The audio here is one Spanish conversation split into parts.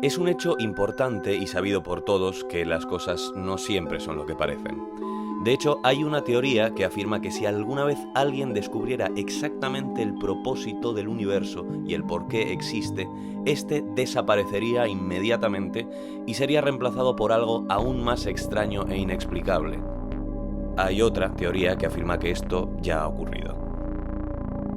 Es un hecho importante y sabido por todos que las cosas no siempre son lo que parecen. De hecho, hay una teoría que afirma que si alguna vez alguien descubriera exactamente el propósito del universo y el por qué existe, este desaparecería inmediatamente y sería reemplazado por algo aún más extraño e inexplicable. Hay otra teoría que afirma que esto ya ha ocurrido.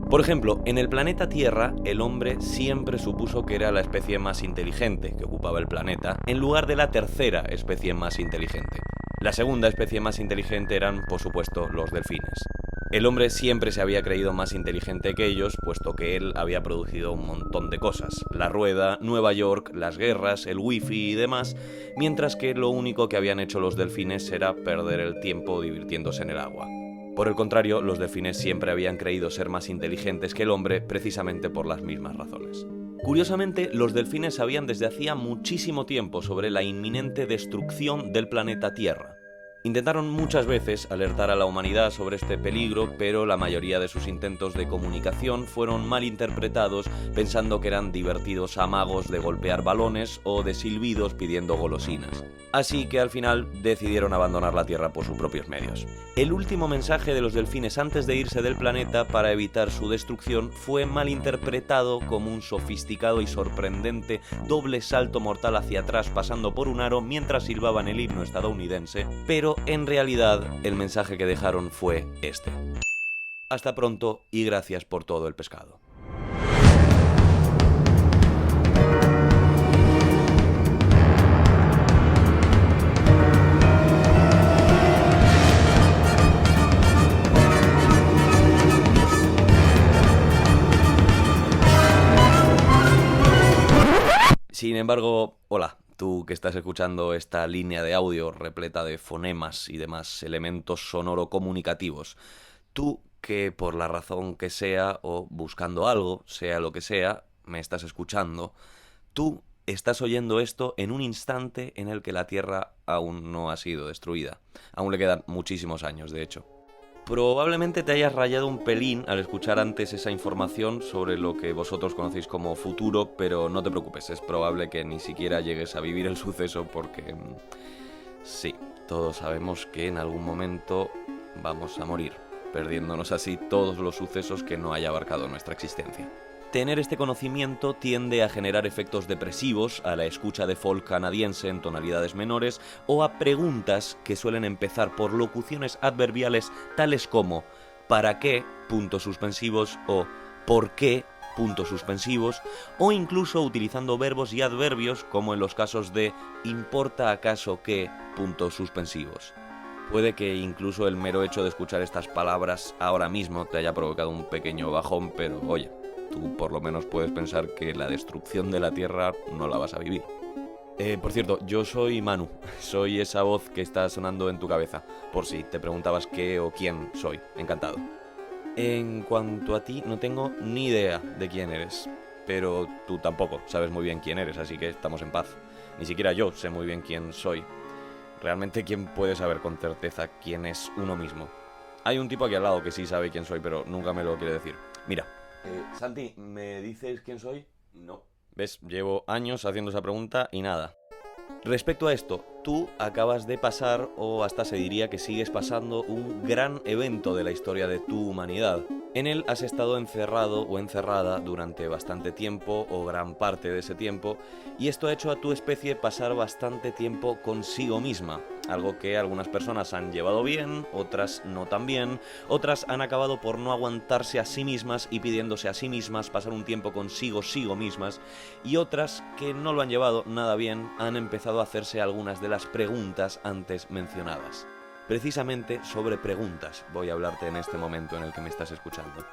Por ejemplo, en el planeta Tierra, el hombre siempre supuso que era la especie más inteligente que ocupaba el planeta, en lugar de la tercera especie más inteligente. La segunda especie más inteligente eran, por supuesto, los delfines. El hombre siempre se había creído más inteligente que ellos, puesto que él había producido un montón de cosas: la rueda, Nueva York, las guerras, el wifi y demás, mientras que lo único que habían hecho los delfines era perder el tiempo divirtiéndose en el agua. Por el contrario, los delfines siempre habían creído ser más inteligentes que el hombre, precisamente por las mismas razones. Curiosamente, los delfines sabían desde hacía muchísimo tiempo sobre la inminente destrucción del planeta Tierra. Intentaron muchas veces alertar a la humanidad sobre este peligro, pero la mayoría de sus intentos de comunicación fueron mal interpretados, pensando que eran divertidos amagos de golpear balones o de silbidos pidiendo golosinas. Así que al final decidieron abandonar la Tierra por sus propios medios. El último mensaje de los delfines antes de irse del planeta para evitar su destrucción fue mal interpretado como un sofisticado y sorprendente doble salto mortal hacia atrás pasando por un aro mientras silbaban el himno estadounidense, pero en realidad el mensaje que dejaron fue este: hasta pronto y gracias por todo el pescado. Sin embargo, hola, tú que estás escuchando esta línea de audio repleta de fonemas y demás elementos sonoro-comunicativos. Tú que por la razón que sea o buscando algo, sea lo que sea, me estás escuchando. Tú estás oyendo esto en un instante en el que la Tierra aún no ha sido destruida. Aún le quedan muchísimos años, de hecho. Probablemente te hayas rayado un pelín al escuchar antes esa información sobre lo que vosotros conocéis como futuro, pero no te preocupes, es probable que ni siquiera llegues a vivir el suceso porque... sí, todos sabemos que en algún momento vamos a morir, perdiéndonos así todos los sucesos que no haya abarcado nuestra existencia. Tener este conocimiento tiende a generar efectos depresivos a la escucha de folk canadiense en tonalidades menores o a preguntas que suelen empezar por locuciones adverbiales tales como ¿para qué? Puntos suspensivos o ¿por qué? Puntos suspensivos, o incluso utilizando verbos y adverbios como en los casos de ¿importa acaso qué? Puntos suspensivos. Puede que incluso el mero hecho de escuchar estas palabras ahora mismo te haya provocado un pequeño bajón, pero oye, tú por lo menos puedes pensar que la destrucción de la Tierra no la vas a vivir. Por cierto, yo soy Manu, soy esa voz que está sonando en tu cabeza, por si te preguntabas qué o quién soy. Encantado. En cuanto a ti, no tengo ni idea de quién eres, pero tú tampoco sabes muy bien quién eres, así que estamos en paz. Ni siquiera yo sé muy bien quién soy. Realmente, ¿quién puede saber con certeza quién es uno mismo? Hay un tipo aquí al lado que sí sabe quién soy, pero nunca me lo quiere decir. Mira. Santi, ¿me dices quién soy? No. ¿Ves? Llevo años haciendo esa pregunta y nada. Respecto a esto, tú acabas de pasar, o hasta se diría que sigues pasando, un gran evento de la historia de tu humanidad. En él has estado encerrado o encerrada durante bastante tiempo, o gran parte de ese tiempo, y esto ha hecho a tu especie pasar bastante tiempo consigo misma. Algo que algunas personas han llevado bien, otras no tan bien, otras han acabado por no aguantarse a sí mismas y pidiéndose a sí mismas pasar un tiempo consigo mismas, y otras que no lo han llevado nada bien han empezado a hacerse algunas de las preguntas antes mencionadas. Precisamente sobre preguntas voy a hablarte en este momento en el que me estás escuchando.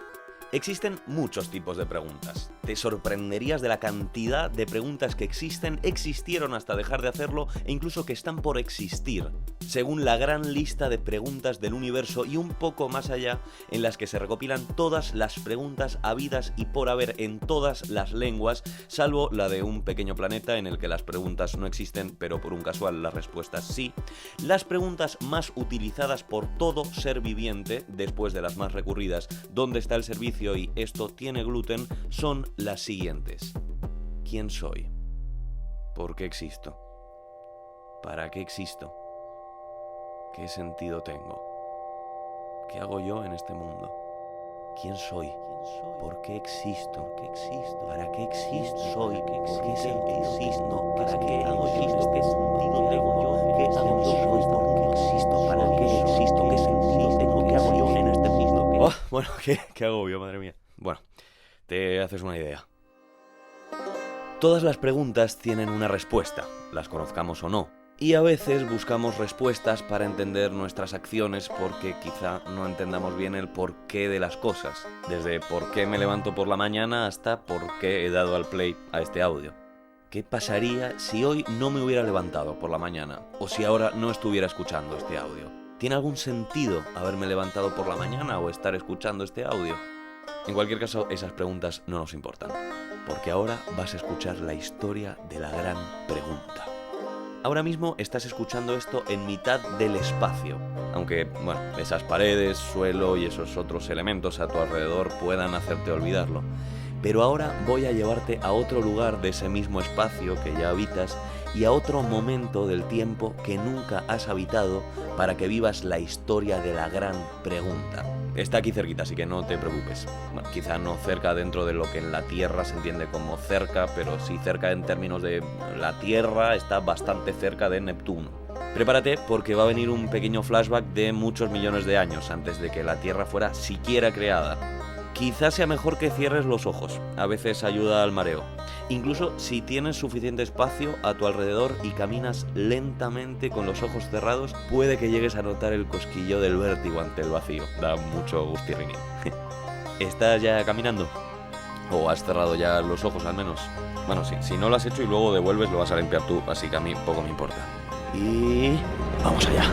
Existen muchos tipos de preguntas. Te sorprenderías de la cantidad de preguntas que existieron hasta dejar de hacerlo e incluso que están por existir, según la gran lista de preguntas del universo y un poco más allá, en las que se recopilan todas las preguntas habidas y por haber en todas las lenguas, salvo la de un pequeño planeta en el que las preguntas no existen, pero por un casual las respuestas sí. Las preguntas más utilizadas por todo ser viviente, después de las más recurridas, ¿dónde está el servicio? Y esto tiene gluten, son las siguientes. ¿Quién soy? ¿Por qué existo? ¿Para qué existo? ¿Qué sentido tengo? ¿Qué hago yo en este mundo? ¿Quién soy? ¿Por qué existo? ¿Para qué existo? ¿Soy? ¿Por qué existo? ¿Para qué hago yo en este sentido tengo yo? ¿Qué hago yo? ¿Soy? ¿Por qué existo? ¿Para qué existo? ¿Qué sentido tengo? ¿Qué hago yo en este mundo? Bueno, ¿qué hago yo, madre mía? Bueno, te haces una idea. Todas las preguntas tienen una respuesta, las conozcamos o no. Y a veces buscamos respuestas para entender nuestras acciones porque quizá no entendamos bien el porqué de las cosas. Desde por qué me levanto por la mañana hasta por qué he dado al play a este audio. ¿Qué pasaría si hoy no me hubiera levantado por la mañana? O si ahora no estuviera escuchando este audio. ¿Tiene algún sentido haberme levantado por la mañana o estar escuchando este audio? En cualquier caso, esas preguntas no nos importan. Porque ahora vas a escuchar la historia de la gran pregunta. Ahora mismo estás escuchando esto en mitad del espacio, aunque, bueno, esas paredes, suelo y esos otros elementos a tu alrededor puedan hacerte olvidarlo. Pero ahora voy a llevarte a otro lugar de ese mismo espacio que ya habitas y a otro momento del tiempo que nunca has habitado para que vivas la historia de la gran pregunta. Está aquí cerquita, así que no te preocupes. Bueno, quizá no cerca dentro de lo que en la Tierra se entiende como cerca, pero sí cerca en términos de la Tierra, está bastante cerca de Neptuno. Prepárate porque va a venir un pequeño flashback de muchos millones de años antes de que la Tierra fuera siquiera creada. Quizás sea mejor que cierres los ojos, a veces ayuda al mareo. Incluso si tienes suficiente espacio a tu alrededor y caminas lentamente con los ojos cerrados, puede que llegues a notar el cosquillo del vértigo ante el vacío. Da mucho gustirrinín. ¿Estás ya caminando? ¿O has cerrado ya los ojos al menos? Bueno, sí, si no lo has hecho y luego devuelves lo vas a limpiar tú, así que a mí poco me importa. Y... ¡vamos allá!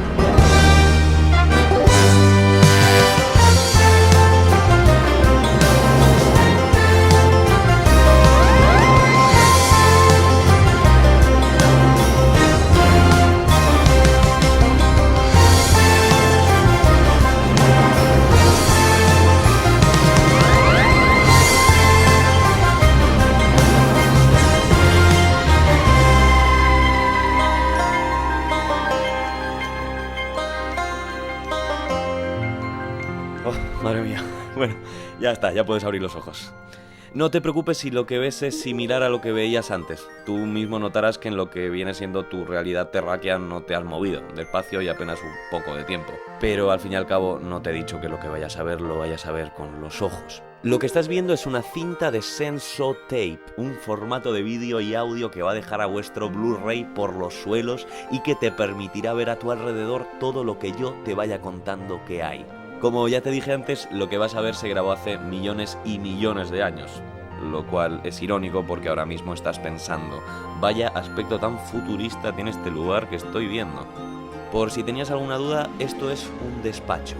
Madre mía. Bueno, ya está, ya puedes abrir los ojos. No te preocupes si lo que ves es similar a lo que veías antes. Tú mismo notarás que en lo que viene siendo tu realidad terráquea no te has movido de espacio y apenas un poco de tiempo. Pero al fin y al cabo no te he dicho que lo que vayas a ver lo vayas a ver con los ojos. Lo que estás viendo es una cinta de Sensotape, un formato de vídeo y audio que va a dejar a vuestro Blu-ray por los suelos y que te permitirá ver a tu alrededor todo lo que yo te vaya contando que hay. Como ya te dije antes, lo que vas a ver se grabó hace millones y millones de años, lo cual es irónico porque ahora mismo estás pensando, vaya aspecto tan futurista tiene este lugar que estoy viendo. Por si tenías alguna duda, esto es un despacho.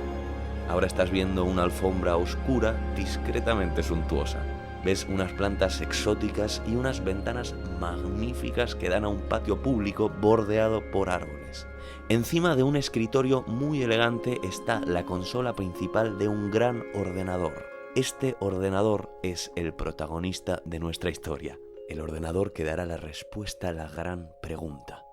Ahora estás viendo una alfombra oscura, discretamente suntuosa. Ves unas plantas exóticas y unas ventanas magníficas que dan a un patio público bordeado por árboles. Encima de un escritorio muy elegante está la consola principal de un gran ordenador. Este ordenador es el protagonista de nuestra historia, el ordenador que dará la respuesta a la gran pregunta.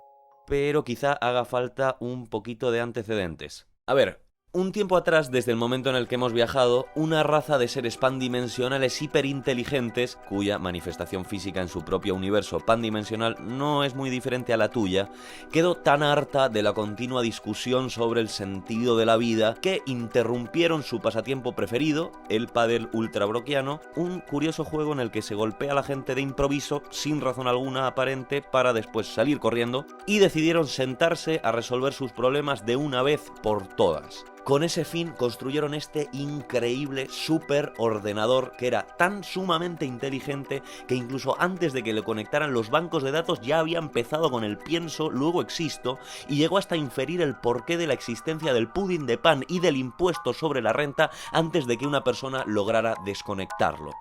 Pero quizá haga falta un poquito de antecedentes. A ver, un tiempo atrás, desde el momento en el que hemos viajado, una raza de seres pandimensionales hiperinteligentes, cuya manifestación física en su propio universo pandimensional no es muy diferente a la tuya, quedó tan harta de la continua discusión sobre el sentido de la vida que interrumpieron su pasatiempo preferido, el pádel ultrabroquiano, un curioso juego en el que se golpea a la gente de improviso sin razón alguna aparente para después salir corriendo, y decidieron sentarse a resolver sus problemas de una vez por todas. Con ese fin construyeron este increíble superordenador que era tan sumamente inteligente que incluso antes de que le conectaran los bancos de datos ya había empezado con el pienso, luego existo, y llegó hasta inferir el porqué de la existencia del pudding de pan y del impuesto sobre la renta antes de que una persona lograra desconectarlo.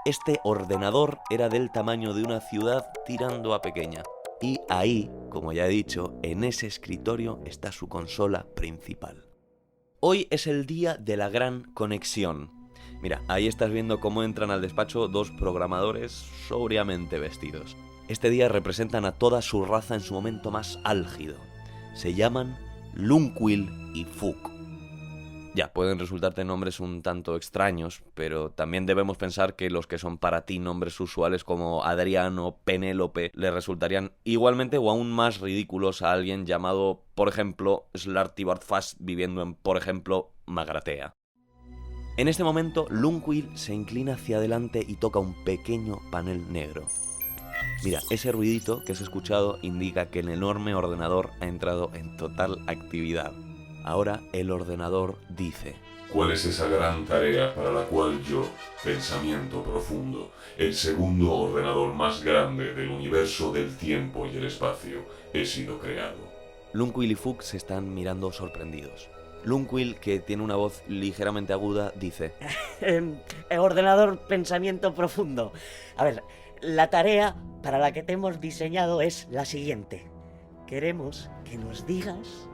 Este ordenador era del tamaño de una ciudad tirando a pequeña. Y ahí, como ya he dicho, en ese escritorio está su consola principal. Hoy es el día de la gran conexión. Mira, ahí estás viendo cómo entran al despacho dos programadores sobriamente vestidos. Este día representan a toda su raza en su momento más álgido. Se llaman Lunquill y Fuk. Ya, pueden resultarte nombres un tanto extraños, pero también debemos pensar que los que son para ti nombres usuales como Adriano, Penélope, le resultarían igualmente o aún más ridículos a alguien llamado, por ejemplo, Slartibartfast viviendo en, por ejemplo, Magratea. En este momento, Lunquill se inclina hacia adelante y toca un pequeño panel negro. Mira, ese ruidito que has escuchado indica que el enorme ordenador ha entrado en total actividad. Ahora el ordenador dice: ¿Cuál es esa gran tarea para la cual yo, Pensamiento Profundo, el segundo ordenador más grande del universo del tiempo y el espacio, he sido creado? Lunquill y Fuk se están mirando sorprendidos. Lunquill, que tiene una voz ligeramente aguda, dice: Ordenador Pensamiento Profundo. A ver, la tarea para la que te hemos diseñado es la siguiente. Queremos que nos digas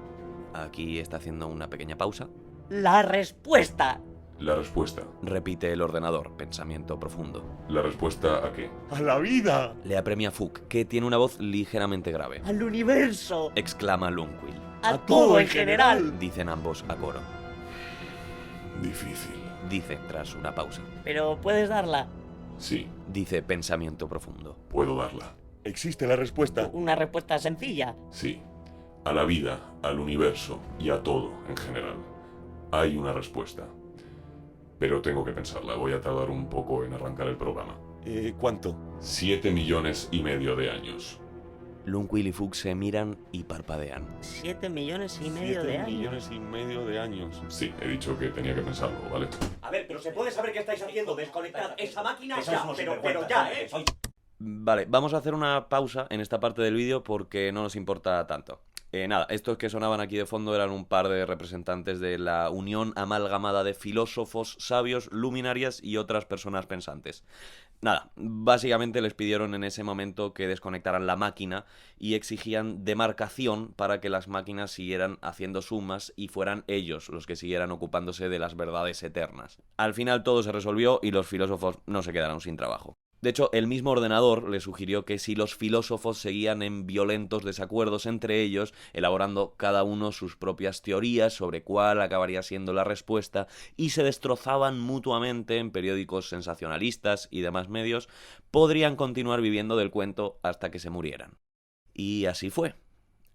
Aquí está haciendo una pequeña pausa. la respuesta. La respuesta. Repite el ordenador, Pensamiento Profundo. ¿La respuesta a qué? ¡A la vida! Le apremia Fuk, que tiene una voz ligeramente grave. ¡Al universo! Exclama Lunquill. ¡A todo en general! Dicen ambos a coro. Difícil. Dice tras una pausa. Pero puedes darla. Sí, Dice Pensamiento Profundo. puedo darla. ¿Existe la respuesta? Una respuesta sencilla. Sí. A la vida, al universo y a todo en general. Hay una respuesta. Pero tengo que pensarla. Voy a tardar un poco en arrancar el programa. ¿Cuánto? 7,5 millones de años. Lunquill y Fuk se miran y parpadean. 7,5 millones de 7,5 años. millones de años. Sí, he dicho que tenía que pensarlo, ¿vale? A ver, pero se puede saber qué estáis haciendo. Desconectad esa máquina Sois ya, unos pero sinvergüenzas, ya, ¿eh? Vale, vamos a hacer una pausa en esta parte del vídeo porque no nos importa tanto. Nada, estos que sonaban aquí de fondo eran un par de representantes de la unión amalgamada de filósofos, sabios, luminarias y otras personas pensantes. Nada, básicamente les pidieron en ese momento que desconectaran la máquina y exigían demarcación para que las máquinas siguieran haciendo sumas y fueran ellos los que siguieran ocupándose de las verdades eternas. Al final todo se resolvió y los filósofos no se quedaron sin trabajo. De hecho, el mismo ordenador le sugirió que si los filósofos seguían en violentos desacuerdos entre ellos, elaborando cada uno sus propias teorías sobre cuál acabaría siendo la respuesta, y se destrozaban mutuamente en periódicos sensacionalistas y demás medios, podrían continuar viviendo del cuento hasta que se murieran. Y así fue.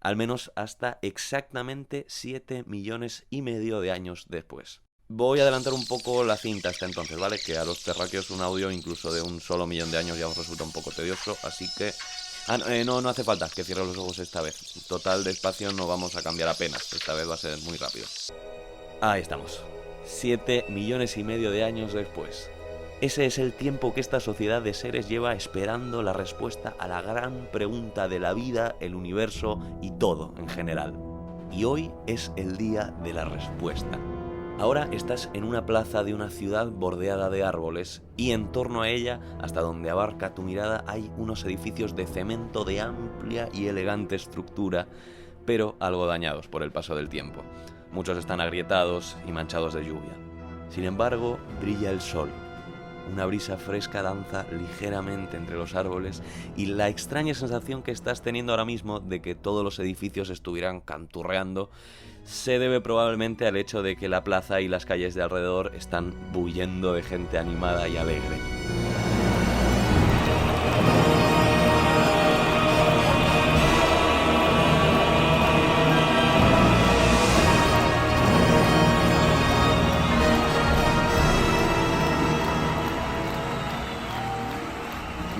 Al menos hasta exactamente 7,5 millones de años después. Voy a adelantar un poco la cinta hasta entonces, ¿vale? Que a los terráqueos un audio incluso de un solo millón de años ya os resulta un poco tedioso, así que... no hace falta que cierre los ojos esta vez. Total, de espacio no vamos a cambiar apenas, esta vez va a ser muy rápido. Ahí estamos. 7,5 millones de años después. Ese es el tiempo que esta sociedad de seres lleva esperando la respuesta a la gran pregunta de la vida, el universo y todo en general. Y hoy es el día de la respuesta. Ahora estás en una plaza de una ciudad bordeada de árboles y en torno a ella, hasta donde abarca tu mirada, hay unos edificios de cemento de amplia y elegante estructura, pero algo dañados por el paso del tiempo. Muchos están agrietados y manchados de lluvia. Sin embargo, brilla el sol. Una brisa fresca danza ligeramente entre los árboles y la extraña sensación que estás teniendo ahora mismo de que todos los edificios estuvieran canturreando se debe probablemente al hecho de que la plaza y las calles de alrededor están bullendo de gente animada y alegre.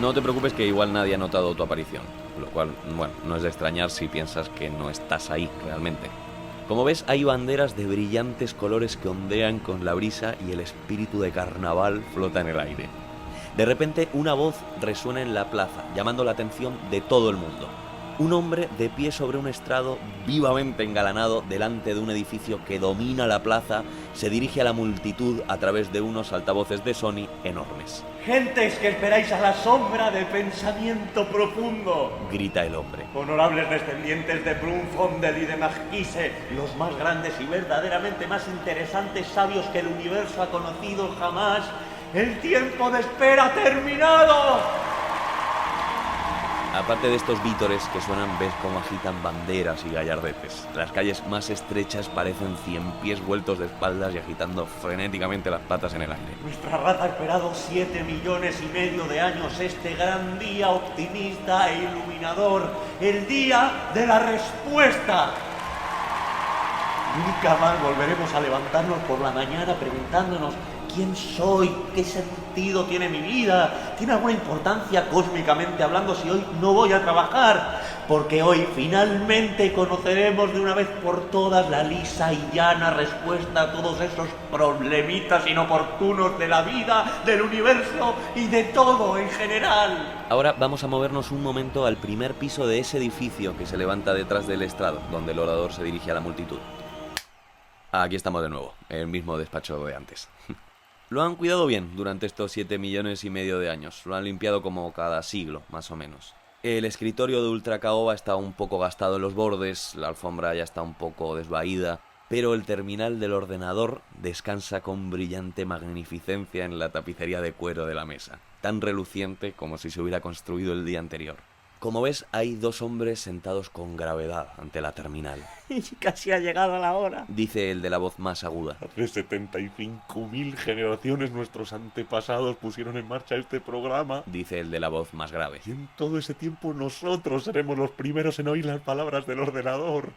No te preocupes que igual nadie ha notado tu aparición, lo cual, bueno, no es de extrañar si piensas que no estás ahí realmente. Como ves, hay banderas de brillantes colores que ondean con la brisa y el espíritu de carnaval flota en el aire. De repente, una voz resuena en la plaza, llamando la atención de todo el mundo. Un hombre de pie sobre un estrado vivamente engalanado delante de un edificio que domina la plaza se dirige a la multitud a través de unos altavoces de Sony enormes. Gentes que esperáis a la sombra de Pensamiento Profundo. Grita el hombre. Honorables descendientes de Brunfondel y de Magquise, los más grandes y verdaderamente más interesantes sabios que el universo ha conocido jamás. ¡El tiempo de espera ha terminado! Aparte de estos vítores que suenan, ves cómo agitan banderas y gallardetes. Las calles más estrechas parecen 100 pies vueltos de espaldas y agitando frenéticamente las patas en el aire. Nuestra raza ha esperado 7,5 millones de años este gran día optimista e iluminador, el día de la respuesta. Nunca más volveremos a levantarnos por la mañana preguntándonos quién soy, qué sentido tiene mi vida, tiene alguna importancia cósmicamente hablando si hoy no voy a trabajar, porque hoy finalmente conoceremos de una vez por todas la lisa y llana respuesta a todos esos problemitas inoportunos de la vida, del universo y de todo en general. Ahora vamos a movernos un momento al primer piso de ese edificio que se levanta detrás del estrado, donde el orador se dirige a la multitud. Aquí estamos de nuevo, el mismo despacho de antes. Lo han cuidado bien durante estos 7,5 millones de años. Lo han limpiado como cada siglo, más o menos. El escritorio de Ultra Caoba está un poco gastado en los bordes, la alfombra ya está un poco desvaída, pero el terminal del ordenador descansa con brillante magnificencia en la tapicería de cuero de la mesa, tan reluciente como si se hubiera construido el día anterior. Como ves, hay 2 hombres sentados con gravedad ante la terminal. Casi ha llegado la hora. Dice el de la voz más aguda. Hace 75.000 generaciones nuestros antepasados pusieron en marcha este programa. Dice el de la voz más grave. Y en todo ese tiempo nosotros seremos los primeros en oír las palabras del ordenador.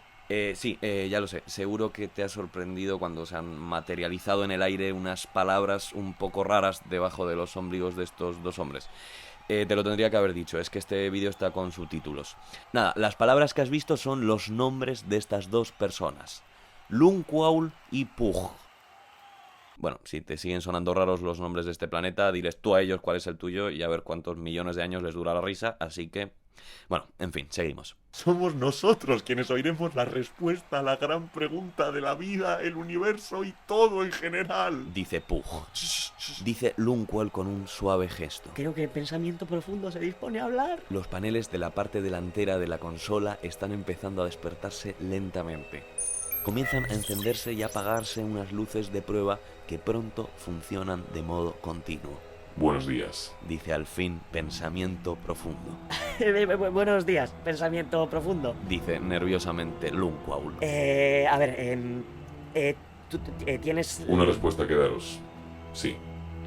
Sí, ya lo sé. Seguro que te ha sorprendido cuando se han materializado en el aire unas palabras un poco raras debajo de los ombligos de estos 2 hombres. Te lo tendría que haber dicho, es que este vídeo está con subtítulos. Nada, las palabras que has visto son los nombres de estas 2 personas. Lunquaul y Pug. Bueno, si te siguen sonando raros los nombres de este planeta, diles tú a ellos cuál es el tuyo y a ver cuántos millones de años les dura la risa, así que... Bueno, en fin, seguimos. Somos nosotros quienes oiremos la respuesta a la gran pregunta de la vida, el universo y todo en general. Dice Pug. Dice Lunquaul con un suave gesto. Creo que el pensamiento profundo se dispone a hablar. Los paneles de la parte delantera de la consola están empezando a despertarse lentamente. Comienzan a encenderse y apagarse unas luces de prueba que pronto funcionan de modo continuo. Buenos días. Dice al fin Pensamiento Profundo. Buenos días, pensamiento profundo. Dice nerviosamente Lunquaul. A ver, tú tienes... Una respuesta que daros. Sí,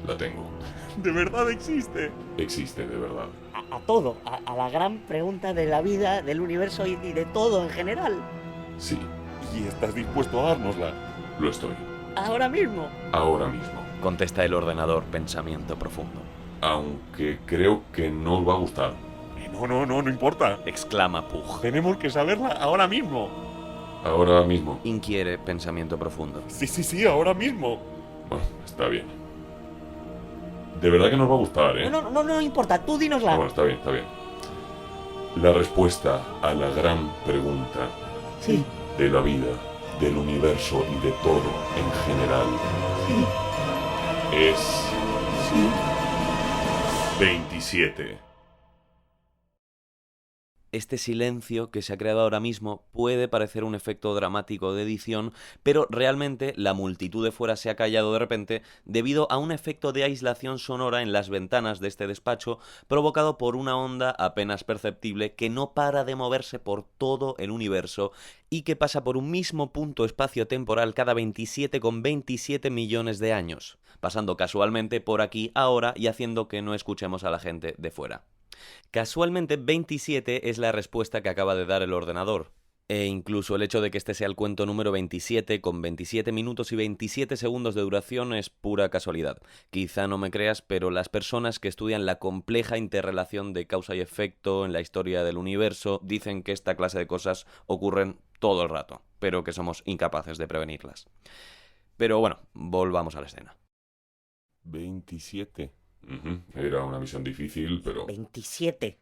la tengo. ¿De verdad existe? Existe de verdad. A todo, a la gran pregunta de la vida, del universo y de todo en general. Sí, ¿Y estás dispuesto a dárnosla? lo estoy. Ahora mismo. Ahora mismo. Contesta el ordenador Pensamiento Profundo. Aunque creo que no os va a gustar. No importa. Exclama Pug. Tenemos que saberla ahora mismo. Ahora mismo. Inquiere Pensamiento Profundo. Sí, ahora mismo. Bueno, está bien. De verdad que nos va a gustar, ¿eh? No importa, tú dínosla. Bueno, está bien, está bien. La respuesta a la gran pregunta Sí. de la vida, del universo y de todo en general es 27. Este silencio que se ha creado ahora mismo puede parecer un efecto dramático de edición, pero realmente la multitud de fuera se ha callado de repente debido a un efecto de aislación sonora en las ventanas de este despacho provocado por una onda apenas perceptible que no para de moverse por todo el universo y que pasa por un mismo punto espacio-temporal cada 27,27 millones de años, pasando casualmente por aquí ahora y haciendo que no escuchemos a la gente de fuera. Casualmente 27 es la respuesta que acaba de dar el ordenador. E incluso el hecho de que este sea el cuento número 27 con 27 minutos y 27 segundos de duración es pura casualidad. Quizá no me creas, pero las personas que estudian la compleja interrelación de causa y efecto en la historia del universo dicen que esta clase de cosas ocurren todo el rato, pero que somos incapaces de prevenirlas. Pero bueno, volvamos a la escena. 27. Era una misión difícil, pero... 27.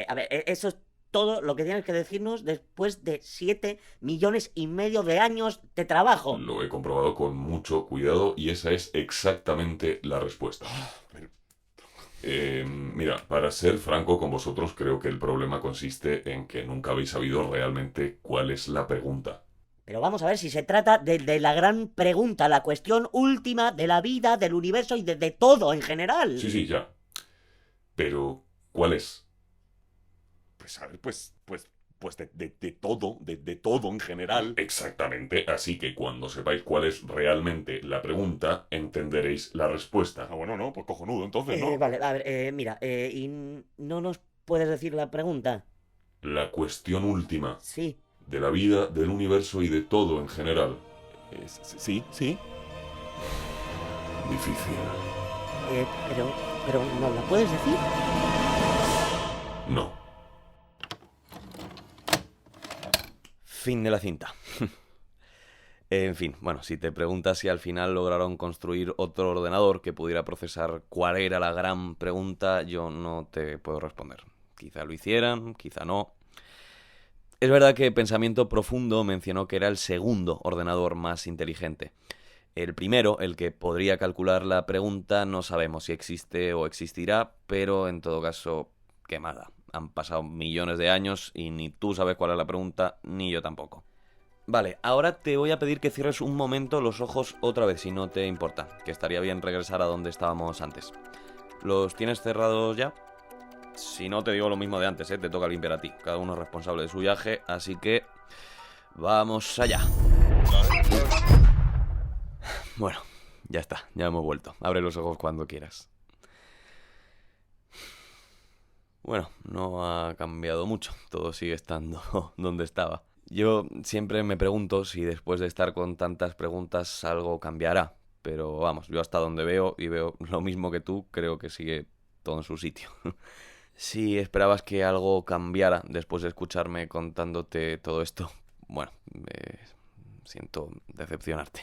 A ver, eso es todo lo que tienes que decirnos después de 7,5 millones de años de trabajo. Lo he comprobado con mucho cuidado y esa es exactamente la respuesta. Mira, para ser franco con vosotros, creo que el problema consiste en que nunca habéis sabido realmente cuál es la pregunta. Pero vamos a ver si se trata de la gran pregunta, la cuestión última de la vida, del universo y de todo en general. Sí, ya. Pero, ¿cuál es? Pues a ver, pues de todo en general. Exactamente, así que cuando sepáis cuál es realmente la pregunta, entenderéis la respuesta. Ah, bueno, no, pues cojonudo, entonces, ¿no? Vale, a ver, mira, ¿y no nos puedes decir la pregunta? La cuestión última Sí. de la vida, del universo y de todo en general. Sí. Difícil. Pero ¿nos la puedes decir? No. Fin de la cinta. En fin, bueno, si te preguntas si al final lograron construir otro ordenador que pudiera procesar cuál era la gran pregunta, yo no te puedo responder. Quizá lo hicieran, quizá no. Es verdad que Pensamiento Profundo mencionó que era el segundo ordenador más inteligente. El primero, el que podría calcular la pregunta, no sabemos si existe o existirá, pero en todo caso, qué mala. Han pasado millones de años y ni tú sabes cuál es la pregunta, ni yo tampoco. Vale, ahora te voy a pedir que cierres un momento los ojos otra vez, si no te importa, que estaría bien regresar a donde estábamos antes. ¿Los tienes cerrados ya? Si no, te digo lo mismo de antes, te toca limpiar a ti. Cada uno es responsable de su viaje, así que vamos allá. Bueno, ya está, ya hemos vuelto. Abre los ojos cuando quieras. Bueno, no ha cambiado mucho, todo sigue estando donde estaba. Yo siempre me pregunto si después de estar con tantas preguntas algo cambiará, pero vamos, yo hasta donde veo y veo lo mismo que tú, creo que sigue todo en su sitio. Si esperabas que algo cambiara después de escucharme contándote todo esto, bueno, siento decepcionarte.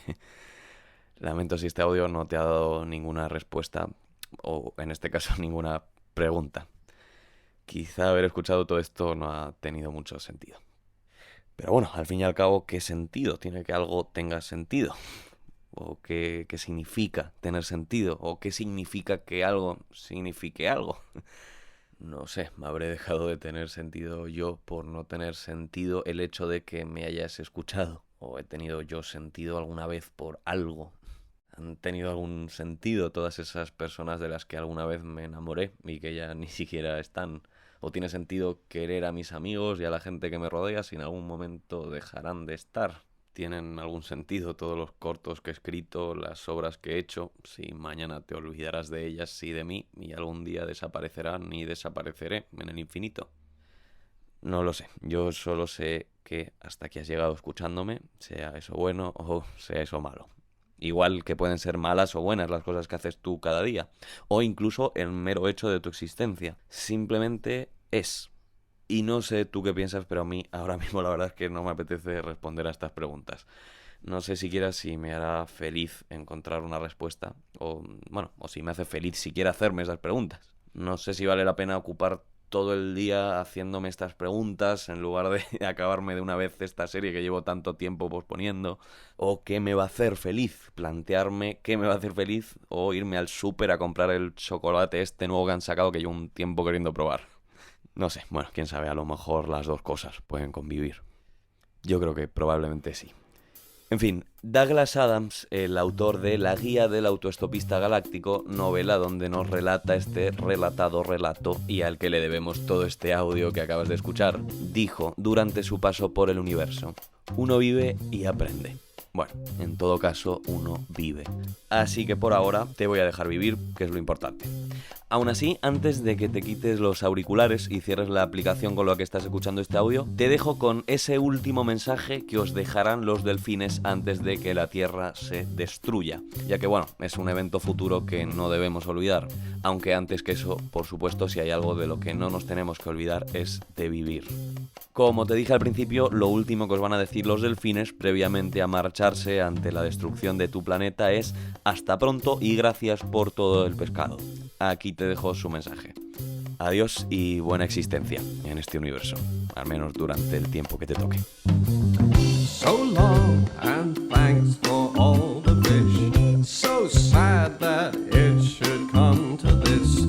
Lamento si este audio no te ha dado ninguna respuesta, o en este caso ninguna pregunta. Quizá haber escuchado todo esto no ha tenido mucho sentido. Pero bueno, al fin y al cabo, ¿qué sentido tiene que algo tenga sentido? ¿O qué significa tener sentido? ¿O qué significa que algo signifique algo? No sé, me habré dejado de tener sentido yo por no tener sentido el hecho de que me hayas escuchado. ¿O he tenido yo sentido alguna vez por algo? ¿Han tenido algún sentido todas esas personas de las que alguna vez me enamoré y que ya ni siquiera están? ¿O tiene sentido querer a mis amigos y a la gente que me rodea si en algún momento dejarán de estar? ¿Tienen algún sentido todos los cortos que he escrito, las obras que he hecho? Si mañana te olvidarás de ellas y de mí y algún día desaparecerán y desapareceré en el infinito. No lo sé, yo solo sé que hasta aquí has llegado escuchándome, sea eso bueno o sea eso malo. Igual que pueden ser malas o buenas las cosas que haces tú cada día, o incluso el mero hecho de tu existencia. Simplemente es. Y no sé tú qué piensas, pero a mí ahora mismo la verdad es que no me apetece responder a estas preguntas. No sé siquiera si me hará feliz encontrar una respuesta, o si me hace feliz siquiera hacerme esas preguntas. No sé si vale la pena ocupar todo el día haciéndome estas preguntas en lugar de acabarme de una vez esta serie que llevo tanto tiempo posponiendo, o qué me va a hacer feliz, plantearme qué me va a hacer feliz, o irme al súper a comprar el chocolate este nuevo que han sacado que llevo un tiempo queriendo probar. No sé, bueno, quién sabe, a lo mejor las dos cosas pueden convivir. Yo creo que probablemente sí. En fin, Douglas Adams, el autor de La Guía del Autoestopista Galáctico, novela donde nos relata este relatado relato y al que le debemos todo este audio que acabas de escuchar, dijo durante su paso por el universo: uno vive y aprende. Bueno, en todo caso, uno vive. Así que por ahora te voy a dejar vivir, que es lo importante. Aún así, antes de que te quites los auriculares y cierres la aplicación con la que estás escuchando este audio, te dejo con ese último mensaje que os dejarán los delfines antes de que la Tierra se destruya, ya que bueno, es un evento futuro que no debemos olvidar, aunque antes que eso, por supuesto, si hay algo de lo que no nos tenemos que olvidar es de vivir. Como te dije al principio, lo último que os van a decir los delfines previamente a marcharse ante la destrucción de tu planeta es: hasta pronto y gracias por todo el pescado. Aquí te dejo su mensaje. Adiós y buena existencia en este universo, al menos durante el tiempo que te toque. So long and thanks for all the fish. So sad that it should come to this.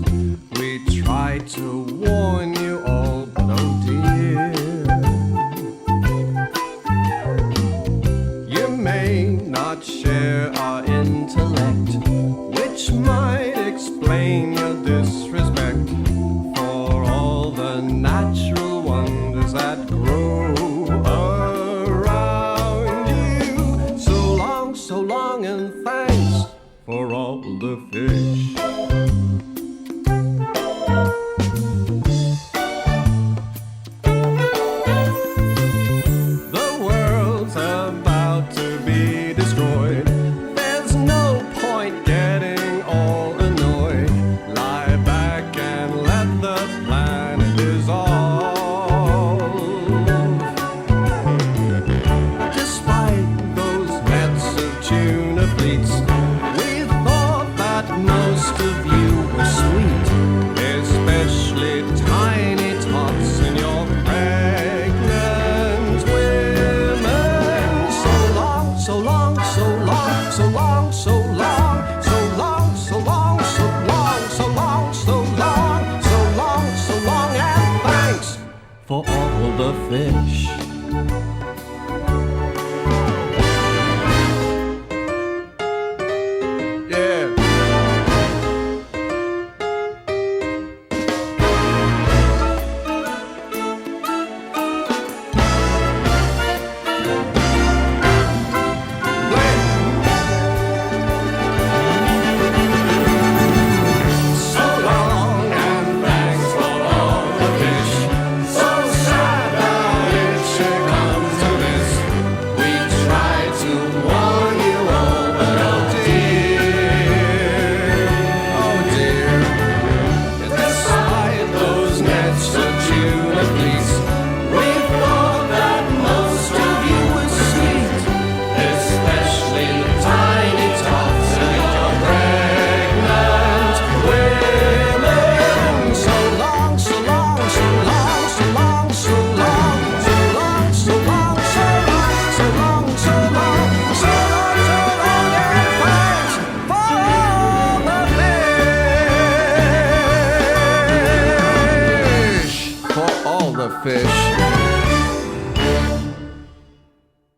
We tried to warn you all, but oh dear. You may not share our intellect, which might explain your disrespect for all the natural long, and thanks for all the fish. The world's about to be destroyed. There's no point getting all annoyed. Lie back and let the planet dissolve. Despite those nets of tuna fleets, we thought that most of you were sweet, especially tiny tots in your pregnant women. So long, so long, so long, so long, so long, so long, so long, so long, so long, so long, so long, so long, and thanks for all the fish. Yeah. So long and thanks for all the fish. So sad that it should come to this. We tried to warn you all, but oh dear, despite those nets of tuna fleets, we thought that most of you were sweet, especially the tiny tots and your pregnant women. So long, so long, so long, so long, so long, so long, so long, so long, so long, so long, so long, so long, and thanks for all the fish. For all the fish.